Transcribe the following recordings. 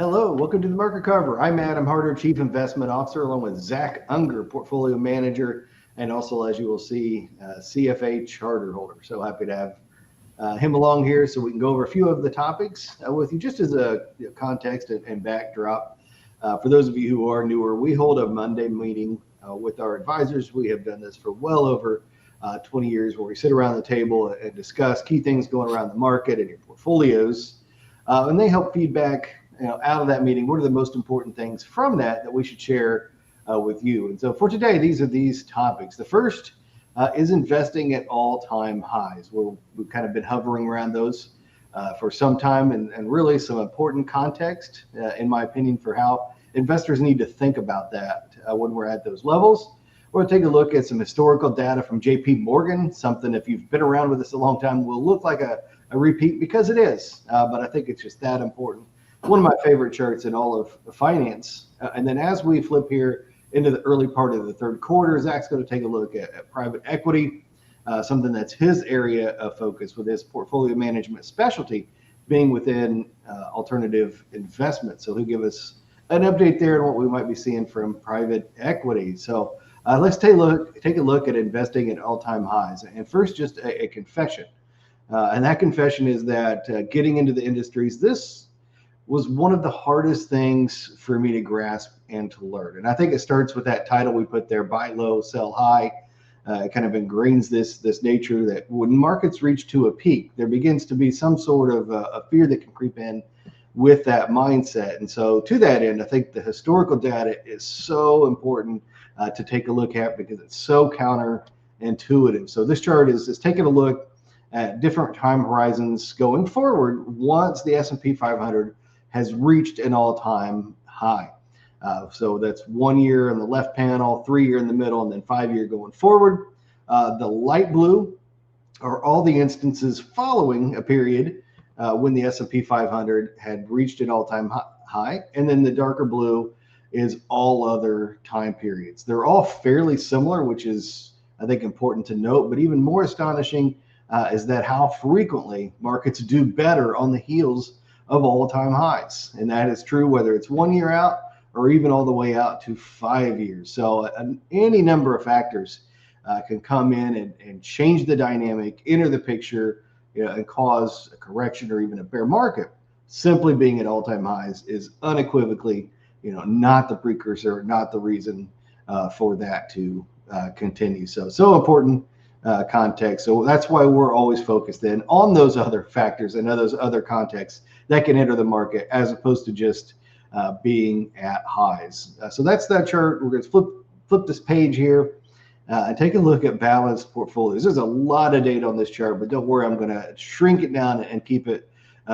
Hello, welcome to the Market Carver. I'm Adam Harter, Chief Investment Officer, along with Zach Unger, Portfolio Manager, and also, as you will see, CFA Charter Holder. So happy to have him along here so we can go over a few of the topics with you, just as a context and backdrop. For those of you who are newer, we hold a Monday meeting with our advisors. We have done this for well over 20 years, where we sit around the table and discuss key things going around the market and your portfolios. And they help feedback out of that meeting, what are the most important things from that we should share with you. And so for today, these are these topics. The first is investing at all-time highs. We've kind of been hovering around those for some time, and really some important context, in my opinion, for how investors need to think about that when we're at those levels. We're going to take a look at some historical data from JP Morgan, something, if you've been around with us a long time, will look like a repeat, because it is, but I think it's just that important. One of my favorite charts in all of finance. And then as we flip here into the early part of the third quarter, Zach's going to take a look at private equity, something that's his area of focus, with his portfolio management specialty being within alternative investments. So he'll give us an update there on what we might be seeing from private equity. So let's take a look at investing at all-time highs. And first, just a confession. And that confession is that getting into the industries, this was one of the hardest things for me to grasp and to learn. And I think it starts with that title we put there, buy low, sell high. It kind of ingrains this nature that when markets reach to a peak, there begins to be some sort of a fear that can creep in with that mindset. And so to that end, I think the historical data is so important to take a look at, because it's so counterintuitive. So this chart is taking a look at different time horizons going forward once the S&P 500 has reached an all-time high. So that's 1 year in the left panel, 3 year in the middle, and then 5 year going forward. The light blue are all the instances following a period when the S&P 500 had reached an all-time high, and then the darker blue is all other time periods. They're all fairly similar, which is, I think, important to note, but even more astonishing is that how frequently markets do better on the heels of all-time highs. And that is true whether it's 1 year out or even all the way out to 5 years. So any number of factors can come in and change the dynamic, enter the picture, and cause a correction or even a bear market. Simply being at all-time highs is unequivocally, not the precursor, not the reason for that to continue. So important context. So that's why we're always focused then on those other factors and those other contexts that can enter the market, as opposed to just being at highs. So that's that chart. We're going to flip this page here and take a look at balanced portfolios. There's a lot of data on this chart, but don't worry, I'm going to shrink it down and keep it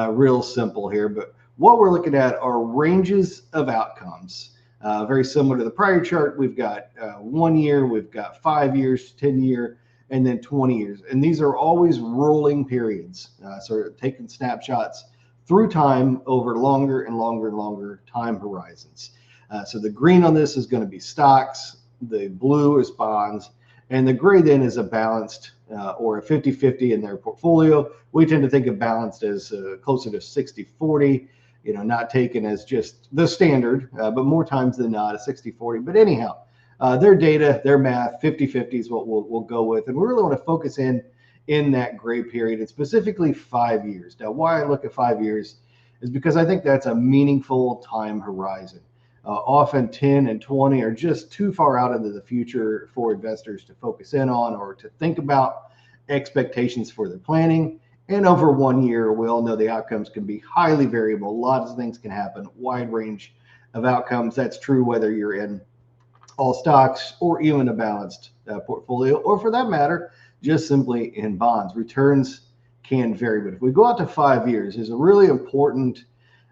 real simple here. But what we're looking at are ranges of outcomes. Very similar to the prior chart. We've got 1 year, we've got 5 years, 10 year, and then 20 years. And these are always rolling periods. So taking snapshots through time over longer and longer and longer time horizons. So the green on this is going to be stocks, the blue is bonds, and the gray then is a balanced or a 50-50 in their portfolio. We tend to think of balanced as closer to 60-40, not taken as just the standard, but more times than not a 60-40. But anyhow, their data, their math, 50-50 is what we'll go with. And we really want to focus in that gray period, and specifically 5 years. Now, why I look at 5 years is because I think that's a meaningful time horizon. Often 10 and 20 are just too far out into the future for investors to focus in on or to think about expectations for their planning. And over 1 year, we all know the outcomes can be highly variable. A lot of things can happen, wide range of outcomes. That's true whether you're in all stocks or even a balanced portfolio, or for that matter, just simply in bonds. Returns can vary, but if we go out to 5 years, there's a really important,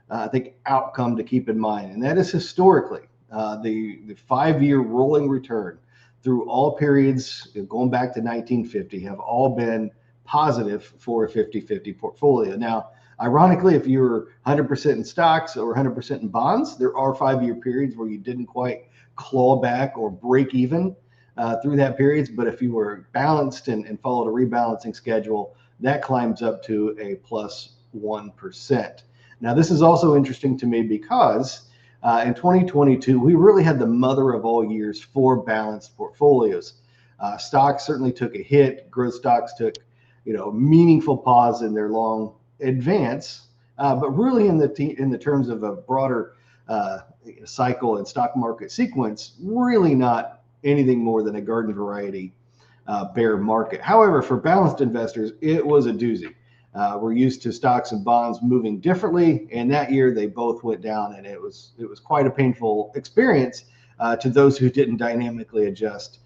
I think, outcome to keep in mind, and that is historically the 5 year rolling return through all periods going back to 1950 have all been positive for a 50-50 portfolio. Now, ironically, if you're 100% in stocks or 100% in bonds, there are 5 year periods where you didn't quite claw back or break even through that periods. But if you were balanced and followed a rebalancing schedule, that climbs up to a plus 1%. Now, this is also interesting to me because in 2022, we really had the mother of all years for balanced portfolios. Stocks certainly took a hit. Growth stocks took, meaningful pause in their long advance. But really, in the terms of a broader cycle and stock market sequence, really not anything more than a garden variety bear market. However, for balanced investors, it was a doozy. We're used to stocks and bonds moving differently, and that year they both went down, and it was quite a painful experience to those who didn't dynamically adjust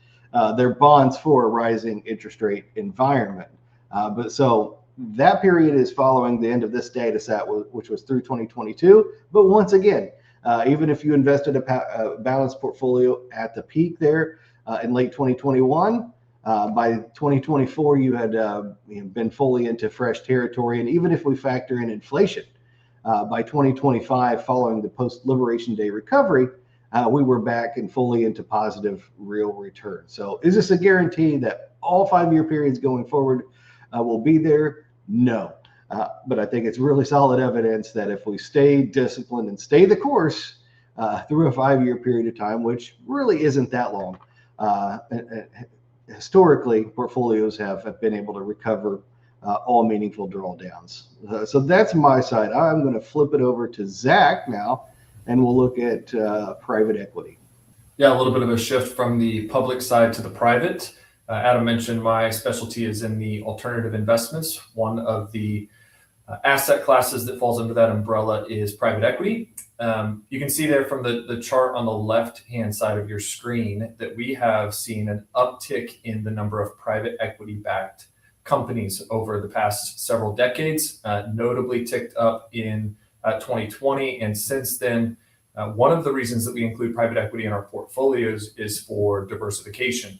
their bonds for a rising interest rate environment. But so that period is following the end of this data set, which was through 2022. But once again, even if you invested a balanced portfolio at the peak there in late 2021, by 2024, you had been fully into fresh territory. And even if we factor in inflation, by 2025, following the post-Liberation Day recovery, we were back and fully into positive real return. So is this a guarantee that all 5-year periods going forward will be there? No. But I think it's really solid evidence that if we stay disciplined and stay the course through a 5-year period of time, which really isn't that long, historically, portfolios have been able to recover all meaningful drawdowns. So that's my side. I'm going to flip it over to Zach now, and we'll look at private equity. Yeah, a little bit of a shift from the public side to the private. Adam mentioned my specialty is in the alternative investments. One of the asset classes that falls under that umbrella is private equity. You can see there from the chart on the left-hand side of your screen that we have seen an uptick in the number of private equity-backed companies over the past several decades, notably ticked up in 2020. And since then, one of the reasons that we include private equity in our portfolios is for diversification,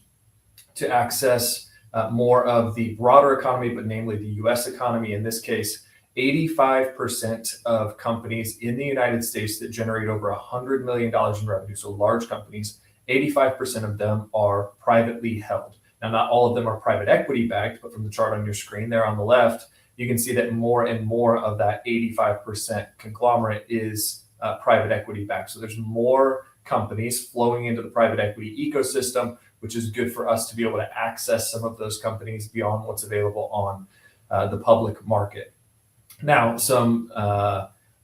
to access more of the broader economy, but namely the US economy. In this case, 85% of companies in the United States that generate over $100 million in revenue, so large companies, 85% of them are privately held. Now, not all of them are private equity backed, but from the chart on your screen there on the left, you can see that more and more of that 85% conglomerate is private equity backed. So there's more companies flowing into the private equity ecosystem, which is good for us to be able to access some of those companies beyond what's available on the public market. Now, some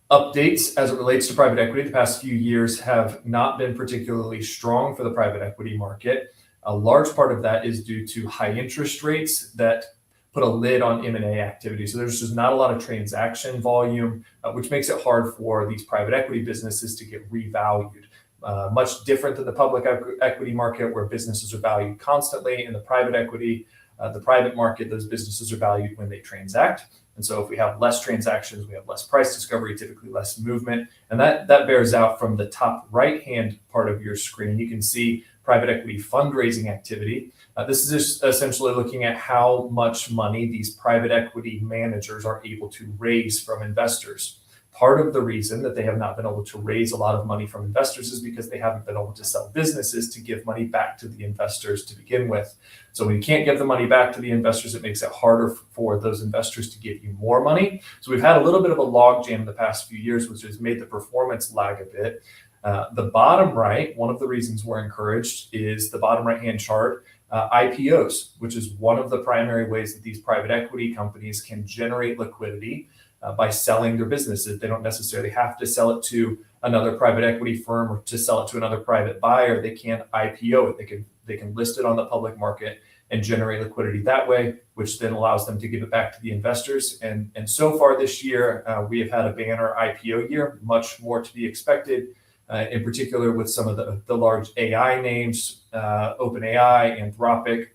updates as it relates to private equity. The past few years have not been particularly strong for the private equity market. A large part of that is due to high interest rates that put a lid on M&A activity. So there's just not a lot of transaction volume, which makes it hard for these private equity businesses to get revalued. Much different than the public equity market, where businesses are valued constantly. In the private equity, the private market, those businesses are valued when they transact. And so if we have less transactions, we have less price discovery, typically less movement. And that bears out from the top right-hand part of your screen. You can see private equity fundraising activity. This is just essentially looking at how much money these private equity managers are able to raise from investors. Part of the reason that they have not been able to raise a lot of money from investors is because they haven't been able to sell businesses to give money back to the investors to begin with. So when you can't give the money back to the investors, it makes it harder for those investors to give you more money. So we've had a little bit of a logjam in the past few years, which has made the performance lag a bit. The bottom right, one of the reasons we're encouraged is the bottom right-hand chart, IPOs, which is one of the primary ways that these private equity companies can generate liquidity by selling their businesses. They don't necessarily have to sell it to another private equity firm or to sell it to another private buyer. They can IPO it. They can list it on the public market and generate liquidity that way, which then allows them to give it back to the investors. And so far this year, we have had a banner IPO year, much more to be expected, in particular with some of the large AI names, OpenAI, Anthropic.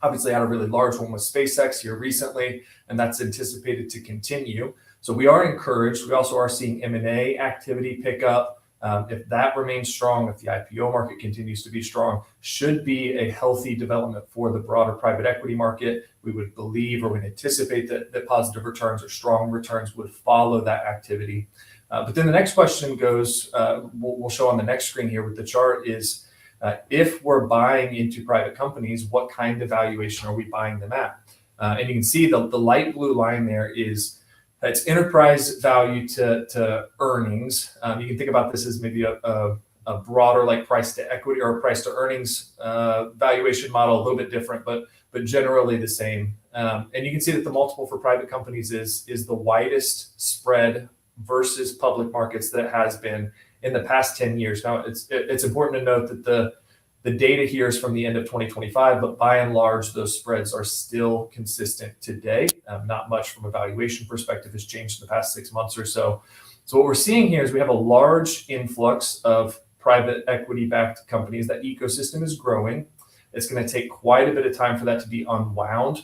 Obviously had a really large one with SpaceX here recently, and that's anticipated to continue. So we are encouraged. We also are seeing M&A activity pick up. If that remains strong, if the IPO market continues to be strong, should be a healthy development for the broader private equity market. We would believe or would anticipate that positive returns or strong returns would follow that activity. But then the next question goes, we'll show on the next screen here with the chart is, if we're buying into private companies, what kind of valuation are we buying them at? And you can see the light blue line there is It's enterprise value to earnings. You can think about this as maybe a broader like price to equity or price to earnings valuation model, a little bit different, but generally the same. And you can see that the multiple for private companies is the widest spread versus public markets that it has been in the past 10 years. Now, it's important to note that the data here is from the end of 2025, but by and large, those spreads are still consistent today. Not much from a valuation perspective has changed in the past 6 months or so. So what we're seeing here is we have a large influx of private equity-backed companies. That ecosystem is growing. It's going to take quite a bit of time for that to be unwound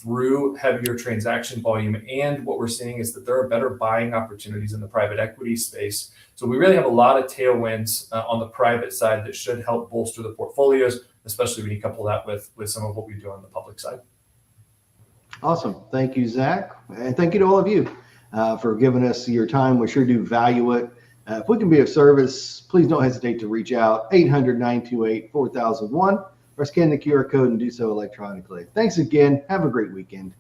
through heavier transaction volume. And what we're seeing is that there are better buying opportunities in the private equity space. So we really have a lot of tailwinds on the private side that should help bolster the portfolios, especially when you couple that with some of what we do on the public side. Awesome. Thank you, Zach. And thank you to all of you for giving us your time. We sure do value it. If we can be of service, please don't hesitate to reach out, 800-928-4001, or scan the QR code and do so electronically. Thanks again. Have a great weekend.